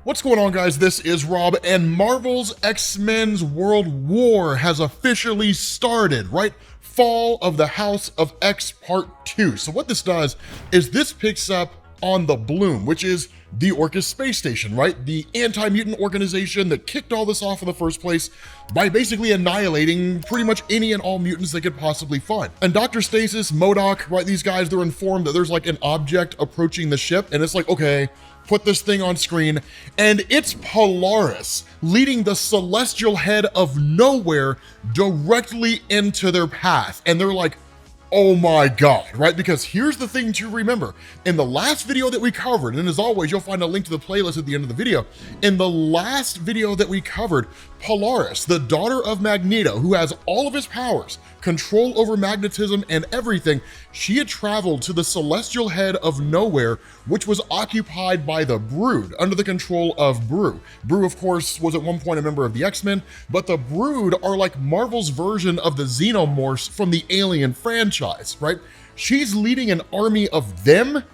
What's going on, guys? This is Rob, and Marvel's X-Men's World War has officially started, right? Fall of the House of X Part 2. So what this does is this picks up on the Bloom, which is the Orchis space station, right? The anti-mutant organization that kicked all this off in the first place by basically annihilating pretty much any and all mutants they could possibly find. And Dr. Stasis, MODOK, right, these guys, they're informed that there's like an object approaching the ship, and it's like, okay, put this thing on screen, and it's Polaris leading the celestial head of nowhere directly into their path. And they're like, oh my God, right? Because here's the thing to remember. In the last video that we covered, and as always, you'll find a link to the playlist at the end of the video. In the last video that we covered, Polaris, the daughter of Magneto, who has all of his powers, control over magnetism and everything, she had traveled to the celestial head of nowhere, which was occupied by the Brood, under the control of Brew. Brew, of course, was at one point a member of the X-Men, but the Brood are like Marvel's version of the Xenomorphs from the Alien franchise, right? She's leading an army of them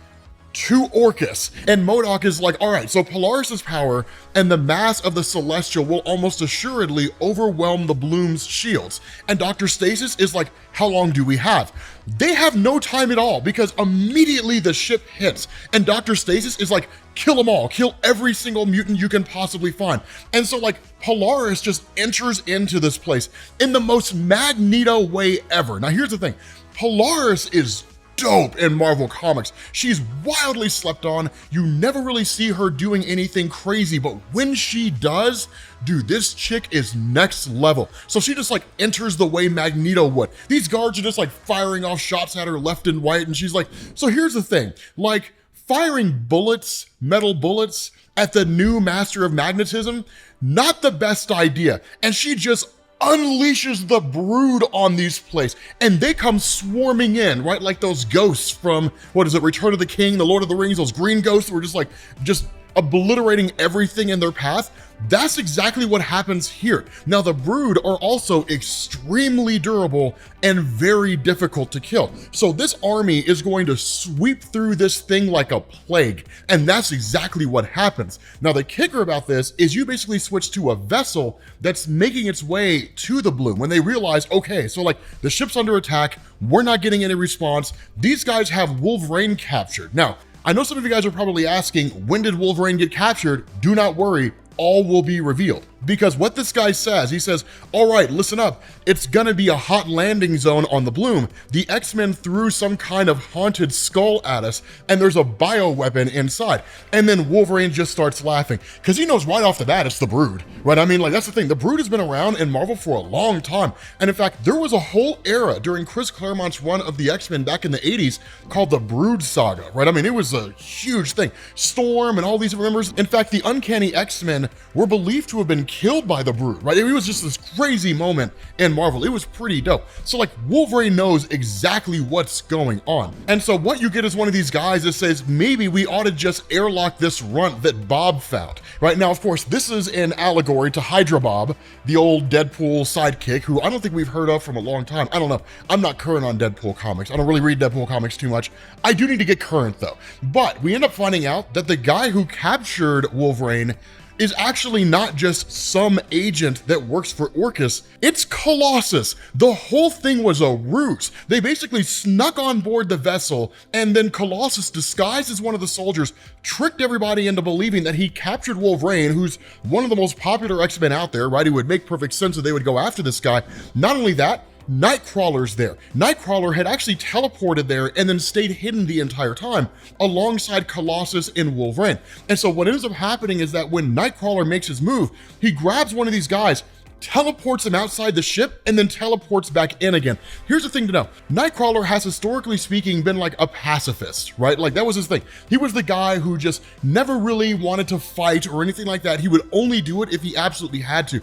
to Orchis, and MODOK is like, all right, so Polaris's power and the mass of the Celestial will almost assuredly overwhelm the Bloom's shields. And Dr. Stasis is like, how long do we have? They have no time at all, because immediately the ship hits, and Dr. Stasis is like, kill them all, kill every single mutant you can possibly find. And so like Polaris just enters into this place in the most Magneto way ever. Now here's the thing, Polaris is dope in Marvel Comics. She's wildly slept on. You never really see her doing anything crazy, but when she does, dude, this chick is next level. So she just like enters the way Magneto would. These guards are just like firing off shots at her left and right, and she's like, so here's the thing, like firing bullets, metal bullets at the new master of magnetism, not the best idea. And she just unleashes the Brood on these places, and they come swarming in, right? Like those ghosts from, what is it, Return of the King, the Lord of the Rings, those green ghosts were just like, just obliterating everything in their path. That's exactly what happens here. Now, the Brood are also extremely durable and very difficult to kill. So this army is going to sweep through this thing like a plague, and that's exactly what happens. Now, the kicker about this is you basically switch to a vessel that's making its way to the Bloom when they realize, okay, so like the ship's under attack, we're not getting any response. These guys have Wolverine captured. Now, I know some of you guys are probably asking, when did Wolverine get captured? Do not worry, all will be revealed. Because what this guy says, he says, all right, listen up, it's gonna be a hot landing zone on the Bloom. The X-Men threw some kind of haunted skull at us, and there's a bioweapon inside. And then Wolverine just starts laughing, because he knows right off the bat it's the Brood, right? I mean, like, that's the thing, the Brood has been around in Marvel for a long time. And in fact, there was a whole era during Chris Claremont's run of the X-Men back in the 80s called the Brood Saga, right? I mean, it was a huge thing. Storm and all these members. In fact, the Uncanny X-Men were believed to have been killed by the Brood, right? It was just this crazy moment in Marvel. It was pretty dope. So like Wolverine knows exactly what's going on. And so what you get is one of these guys that says, maybe we ought to just airlock this runt that Bob found, right? Now, of course, this is an allegory to Hydra Bob, the old Deadpool sidekick, who I don't think we've heard of from a long time. I don't know. I'm not current on Deadpool comics. I don't really read Deadpool comics too much. I do need to get current though. But we end up finding out that the guy who captured Wolverine is actually not just some agent that works for Orchis, it's Colossus. The whole thing was a ruse. They basically snuck on board the vessel, and then Colossus, disguised as one of the soldiers, tricked everybody into believing that he captured Wolverine, who's one of the most popular X-Men out there, right? It would make perfect sense that they would go after this guy. Not only that, Nightcrawler's there. Nightcrawler had actually teleported there and then stayed hidden the entire time alongside Colossus and Wolverine. And so what ends up happening is that when Nightcrawler makes his move, he grabs one of these guys, teleports him outside the ship, and then teleports back in again. Here's the thing to know. Nightcrawler has, historically speaking, been like a pacifist, right? Like that was his thing. He was the guy who just never really wanted to fight or anything like that. He would only do it if he absolutely had to.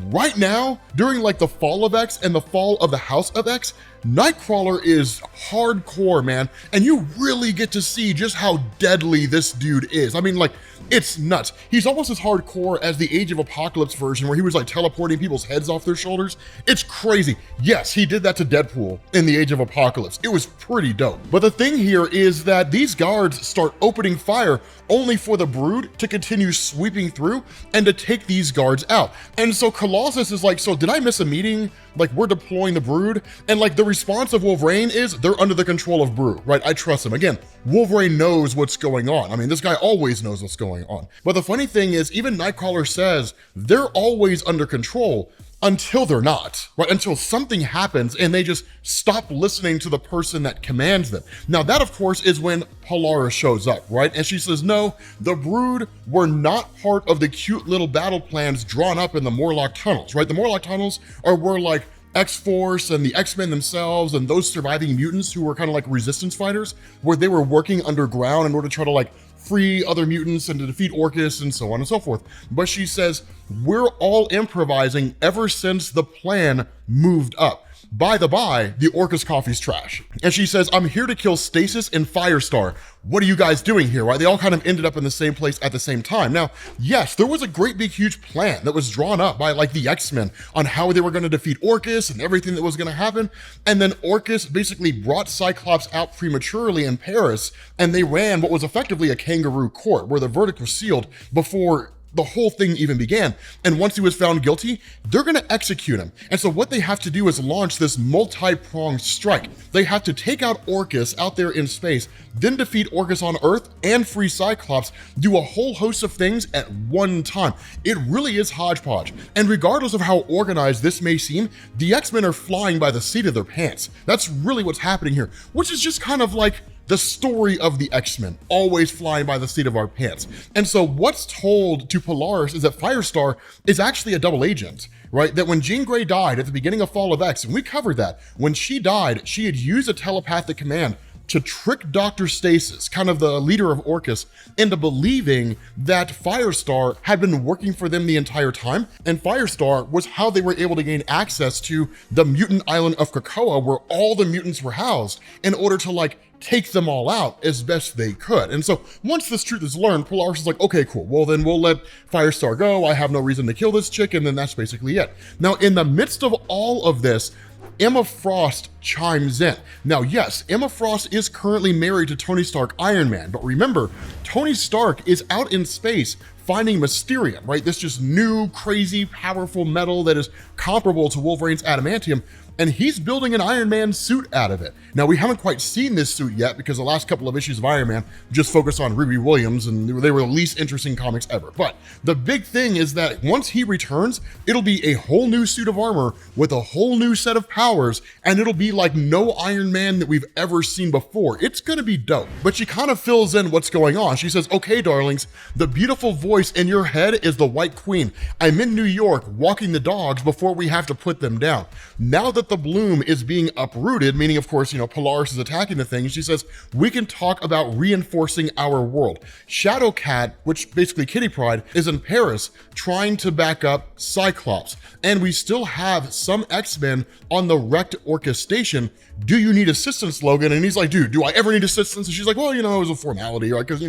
Right now, during like the fall of X and the fall of the House of X, Nightcrawler is hardcore, man. And you really get to see just how deadly this dude is. I mean, like, It's nuts. He's almost as hardcore as the Age of Apocalypse version where he was like teleporting people's heads off their shoulders. It's crazy. Yes, he did that to Deadpool in the Age of Apocalypse. It was pretty dope. But the thing here is that these guards start opening fire only for the Brood to continue sweeping through and to take these guards out. And so Colossus is like, so did I miss a meeting? Like, we're deploying the Brood? And like the response of Wolverine is they're under the control of Brood, right? I trust him. Again, Wolverine knows what's going on. I mean, this guy always knows what's going on. But the funny thing is, even Nightcrawler says they're always under control until they're not, right? Until something happens and they just stop listening to the person that commands them. Now that, of course, is when Polaris shows up, right? And she says, no, the Brood were not part of the cute little battle plans drawn up in the Morlock tunnels, right? The Morlock tunnels are where like X-Force and the X-Men themselves and those surviving mutants who were kind of like resistance fighters, where they were working underground in order to try to like free other mutants and to defeat Orchis and so on and so forth. But she says, we're all improvising ever since the plan moved up. By the by, the Orchis coffee's trash. And she says, I'm here to kill Stasis and Firestar. What are you guys doing here, right? They all kind of ended up in the same place at the same time. Now, yes, there was a great big huge plan that was drawn up by like the X-Men on how they were going to defeat Orchis and everything that was going to happen. And then Orchis basically brought Cyclops out prematurely in Paris, and they ran what was effectively a kangaroo court where the verdict was sealed before the whole thing even began. And once he was found guilty, they're gonna execute him. And so what they have to do is launch this multi-pronged strike. They have to take out Orchis out there in space, then defeat Orchis on Earth and free Cyclops, do a whole host of things at one time. It really is hodgepodge. And regardless of how organized this may seem, the X-Men are flying by the seat of their pants. That's really what's happening here, which is just kind of like the story of the X-Men, always flying by the seat of our pants. And so what's told to Polaris is that Firestar is actually a double agent, right? That when Jean Grey died at the beginning of Fall of X, and we covered that, when she died, she had used a telepathic command to trick Dr. Stasis, kind of the leader of Orchis, into believing that Firestar had been working for them the entire time, and Firestar was how they were able to gain access to the mutant island of Krakoa, where all the mutants were housed, in order to like take them all out as best they could. And so once this truth is learned, Polaris is like, okay, cool, well then we'll let Firestar go, I have no reason to kill this chick, and then that's basically it. Now in the midst of all of this, Emma Frost chimes in. Now, yes, Emma Frost is currently married to Tony Stark Iron Man, but remember, Tony Stark is out in space finding Mysterium, right? This just new, crazy, powerful metal that is comparable to Wolverine's adamantium, and he's building an Iron Man suit out of it. Now, we haven't quite seen this suit yet because the last couple of issues of Iron Man just focus on Riri Williams, and they were the least interesting comics ever. But the big thing is that once he returns, it'll be a whole new suit of armor with a whole new set of powers, and it'll be like no Iron Man that we've ever seen before. It's gonna be dope. But she kind of fills in what's going on. She says, okay, darlings, the beautiful voice in your head is the White Queen. I'm in New York walking the dogs before we have to put them down. Now that the bloom is being uprooted, meaning of course, Polaris is attacking the thing, she says, we can talk about reinforcing our world. Shadowcat, which basically Kitty Pryde, is in Paris trying to back up Cyclops. And we still have some X-Men on the wrecked Orchis station. Do you need assistance, Logan? And he's like, dude, do I ever need assistance? And she's like, well, it was a formality, right? Because,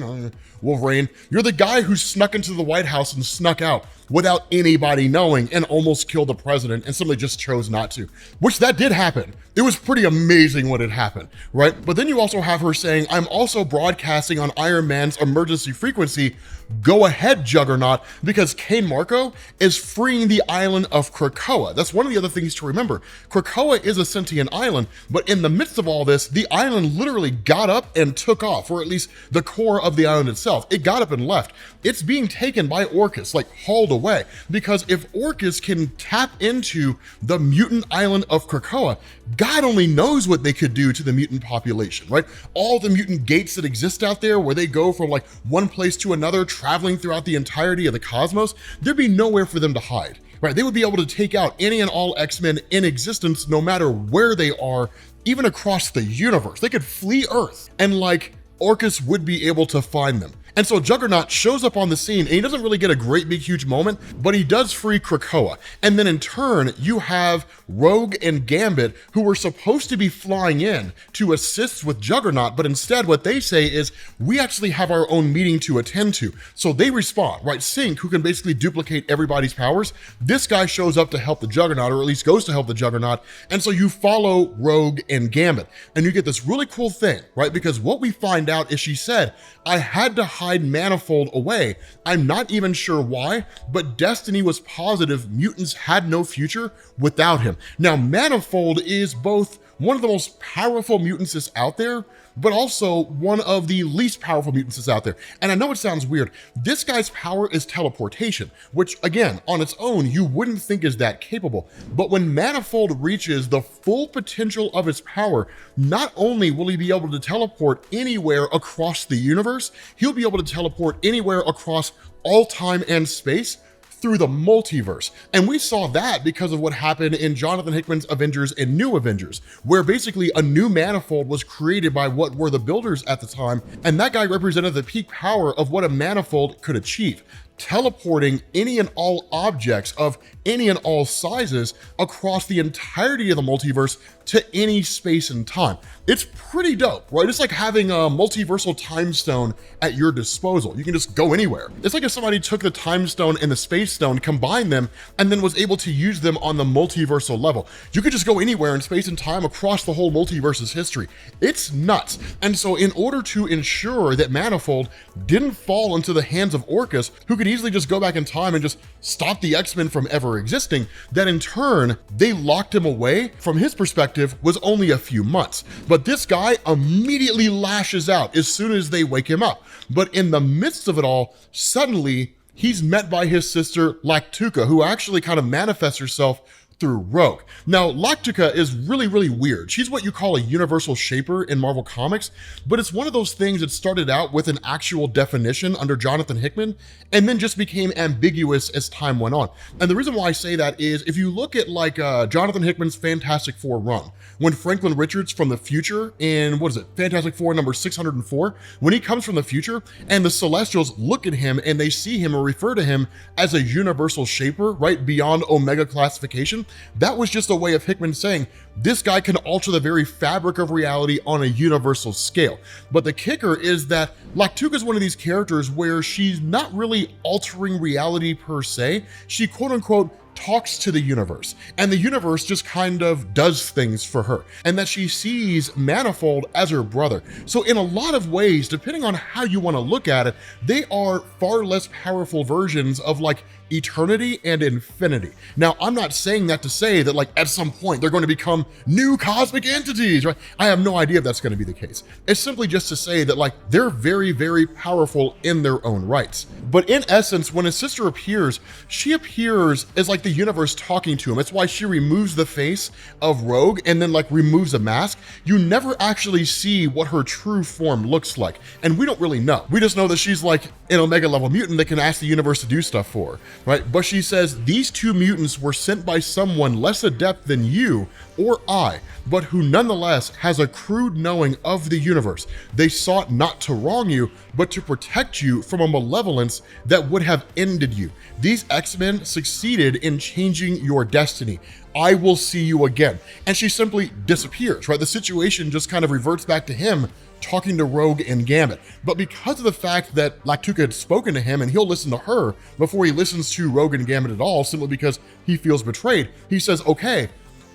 Wolverine, you're the guy who snuck into the White House and snuck out without anybody knowing and almost killed the president and simply just chose not to, which that did happen. It was pretty amazing when it happened, right? But then you also have her saying, I'm also broadcasting on Iron Man's emergency frequency. Go ahead, Juggernaut, because Kane Marco is freeing the island of Krakoa. That's one of the other things to remember. Krakoa is a sentient island, but in the midst of all this, the island literally got up and took off, or at least the core of the island itself. It got up and left. It's being taken by Orchis, like hauled away, because if Orchis can tap into the mutant island of Krakoa, God only knows what they could do to the mutant population, right? All the mutant gates that exist out there where they go from like one place to another, traveling throughout the entirety of the cosmos, there'd be nowhere for them to hide, right? They would be able to take out any and all X-Men in existence, no matter where they are, even across the universe. They could flee Earth, and like Orchis would be able to find them. And so Juggernaut shows up on the scene, and he doesn't really get a great big huge moment, but he does free Krakoa. And then in turn, you have Rogue and Gambit, who were supposed to be flying in to assist with Juggernaut, but instead what they say is, we actually have our own meeting to attend to. So they respond, right? Sync, who can basically duplicate everybody's powers, this guy shows up to help the Juggernaut, or at least goes to help the Juggernaut. And so you follow Rogue and Gambit, and you get this really cool thing, right? Because what we find out is she said, I had to hide Manifold away. I'm not even sure why, but Destiny was positive mutants had no future without him. Now, Manifold is both one of the most powerful mutants that's out there, but also one of the least powerful mutants that's out there. And I know it sounds weird. This guy's power is teleportation, which again, on its own, you wouldn't think is that capable. But when Manifold reaches the full potential of his power, not only will he be able to teleport anywhere across the universe, he'll be able to teleport anywhere across all time and space through the multiverse. And we saw that because of what happened in Jonathan Hickman's Avengers and New Avengers, where basically a new Manifold was created by what were the builders at the time, and that guy represented the peak power of what a Manifold could achieve, teleporting any and all objects of any and all sizes across the entirety of the multiverse to any space and time. It's pretty dope, right? It's like having a multiversal time stone at your disposal. You can just go anywhere. It's like if somebody took the time stone and the space stone, combined them, and then was able to use them on the multiversal level. You could just go anywhere in space and time across the whole multiverse's history. It's nuts. And so in order to ensure that Manifold didn't fall into the hands of Orchis, who could easily just go back in time and just stop the X-Men from ever existing, that in turn, they locked him away. From his perspective, was only a few months. But this guy immediately lashes out as soon as they wake him up. But in the midst of it all, suddenly he's met by his sister Lactuca, who actually kind of manifests herself through Rogue. Now, Lactuca is really, really weird. She's what you call a universal shaper in Marvel Comics, but it's one of those things that started out with an actual definition under Jonathan Hickman and then just became ambiguous as time went on. And the reason why I say that is if you look at like Jonathan Hickman's Fantastic Four run, when Franklin Richards from the future in, what is it, Fantastic Four number 604, when he comes from the future and the Celestials look at him and they see him or refer to him as a universal shaper, right, beyond Omega classification, that was just a way of Hickman saying, this guy can alter the very fabric of reality on a universal scale. But the kicker is that Lactuca is one of these characters where she's not really altering reality per se. She quote unquote talks to the universe, and the universe just kind of does things for her, and that she sees Manifold as her brother. So in a lot of ways, depending on how you want to look at it, they are far less powerful versions of like eternity and infinity. Now, I'm not saying that to say that like at some point they're going to become new cosmic entities, right? I have no idea if that's going to be the case. It's simply just to say that like they're very, very powerful in their own rights. But in essence, when his sister appears, she appears as like the universe talking to him. It's why she removes the face of Rogue and then like removes a mask. You never actually see what her true form looks like. And we don't really know. We just know that she's like an Omega level mutant that can ask the universe to do stuff for her, right? But she says, these two mutants were sent by someone less adept than you or I, but who nonetheless has a crude knowing of the universe. They sought not to wrong you, but to protect you from a malevolence that would have ended you. These X-Men succeeded in changing your destiny. I will see you again. And she simply disappears, right? The situation just kind of reverts back to him talking to Rogue and Gambit. But because of the fact that Lactuca had spoken to him and he'll listen to her before he listens to Rogue and Gambit at all, simply because he feels betrayed, he says, okay,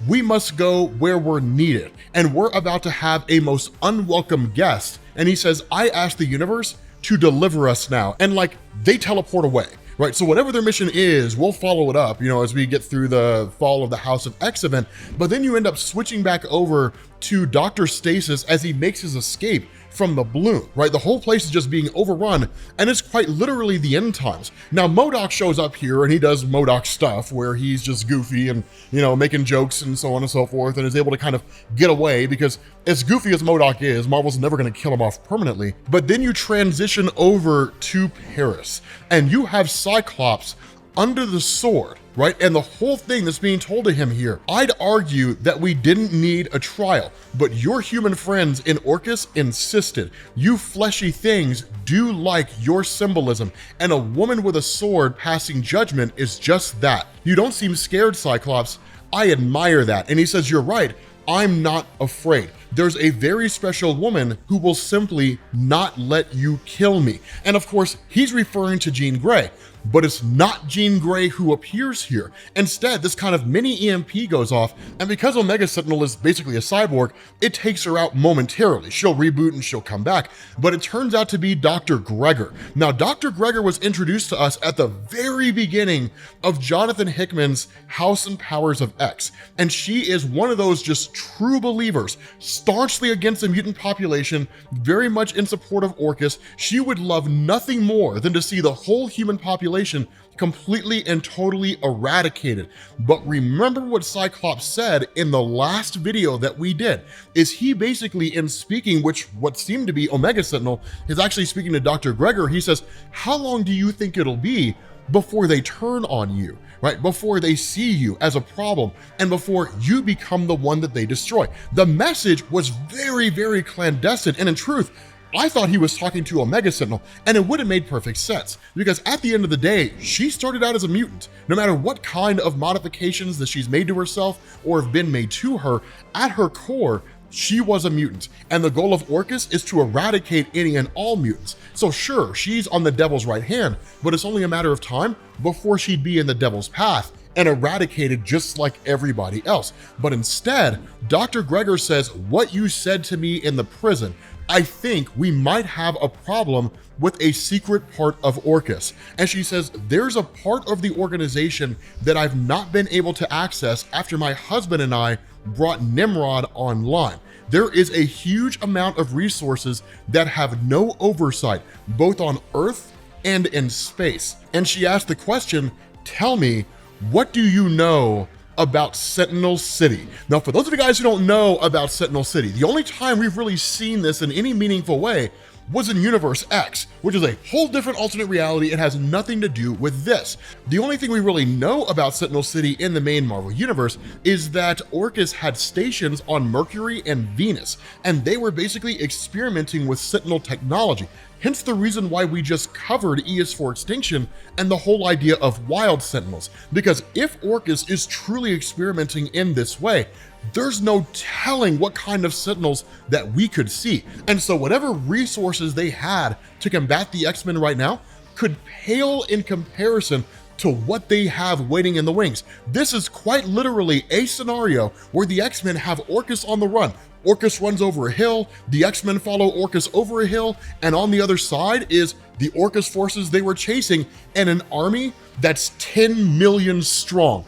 we must go where we're needed. And we're about to have a most unwelcome guest. And he says, I asked the universe to deliver us now. And like, they teleport away. Right, so whatever their mission is, we'll follow it up, you know, as we get through the Fall of the House of X event, but then you end up switching back over to Dr. Stasis as he makes his escape from the Bloom, right? The whole place is just being overrun, and it's quite literally the end times. Now, MODOK shows up here, and he does MODOK stuff, where he's just goofy and, you know, making jokes and so on and so forth, and is able to kind of get away, because as goofy as MODOK is, Marvel's never gonna kill him off permanently. But then you transition over to Paris, and you have Cyclops under the sword, right? And the whole thing that's being told to him here, I'd argue that we didn't need a trial, but your human friends in Orchis insisted. You fleshy things do like your symbolism, and a woman with a sword passing judgment is just that. You don't seem scared, Cyclops. I admire that. And he says, you're right. I'm not afraid. There's a very special woman who will simply not let you kill me. And of course, he's referring to Jean Grey, but it's not Jean Grey who appears here. Instead, this kind of mini EMP goes off, and because Omega Sentinel is basically a cyborg, it takes her out momentarily. She'll reboot and she'll come back, but it turns out to be Dr. Gregor. Now, Dr. Gregor was introduced to us at the very beginning of Jonathan Hickman's House and Powers of X, and she is one of those just true believers, staunchly against the mutant population, very much in support of Orchis. She would love nothing more than to see the whole human population completely and totally eradicated. But remember what Cyclops said in the last video that we did, is he basically, in speaking, what seemed to be Omega Sentinel, is actually speaking to Dr. Gregor. He says, how long do you think it'll be before they turn on you, right? Before they see you as a problem and before you become the one that they destroy. The message was very, very clandestine, and in truth, I thought he was talking to Omega Sentinel, and it would have made perfect sense, because at the end of the day, she started out as a mutant. No matter what kind of modifications that she's made to herself or have been made to her, at her core, she was a mutant, and the goal of Orchis is to eradicate any and all mutants. So sure, she's on the devil's right hand, but it's only a matter of time before she'd be in the devil's path and eradicated just like everybody else. But instead, Dr. Gregor says, what you said to me in the prison, I think we might have a problem with a secret part of Orchis. And she says, there's a part of the organization that I've not been able to access after my husband and I brought Nimrod online. There is a huge amount of resources that have no oversight, both on Earth and in space. And she asked the question, tell me, what do you know about Sentinel City? Now, for those of you guys who don't know about Sentinel City, the only time we've really seen this in any meaningful way was in Universe X, which is a whole different alternate reality. It has nothing to do with this. The only thing we really know about Sentinel City in the main Marvel Universe is that Orchis had stations on Mercury and Venus, and they were basically experimenting with Sentinel technology. Hence the reason why we just covered ES4 Extinction and the whole idea of wild Sentinels. Because if Orchis is truly experimenting in this way, there's no telling what kind of Sentinels that we could see. And so whatever resources they had to combat the X-Men right now could pale in comparison to what they have waiting in the wings. This is quite literally a scenario where the X-Men have Orchis on the run. Orchis runs over a hill, the X-Men follow Orchis over a hill, and on the other side is the Orchis forces they were chasing and an army that's 10 million strong.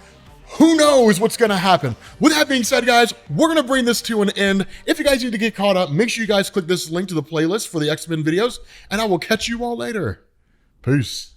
Who knows what's gonna happen? With that being said, guys, we're gonna bring this to an end. If you guys need to get caught up, make sure you guys click this link to the playlist for the X-Men videos, and I will catch you all later. Peace.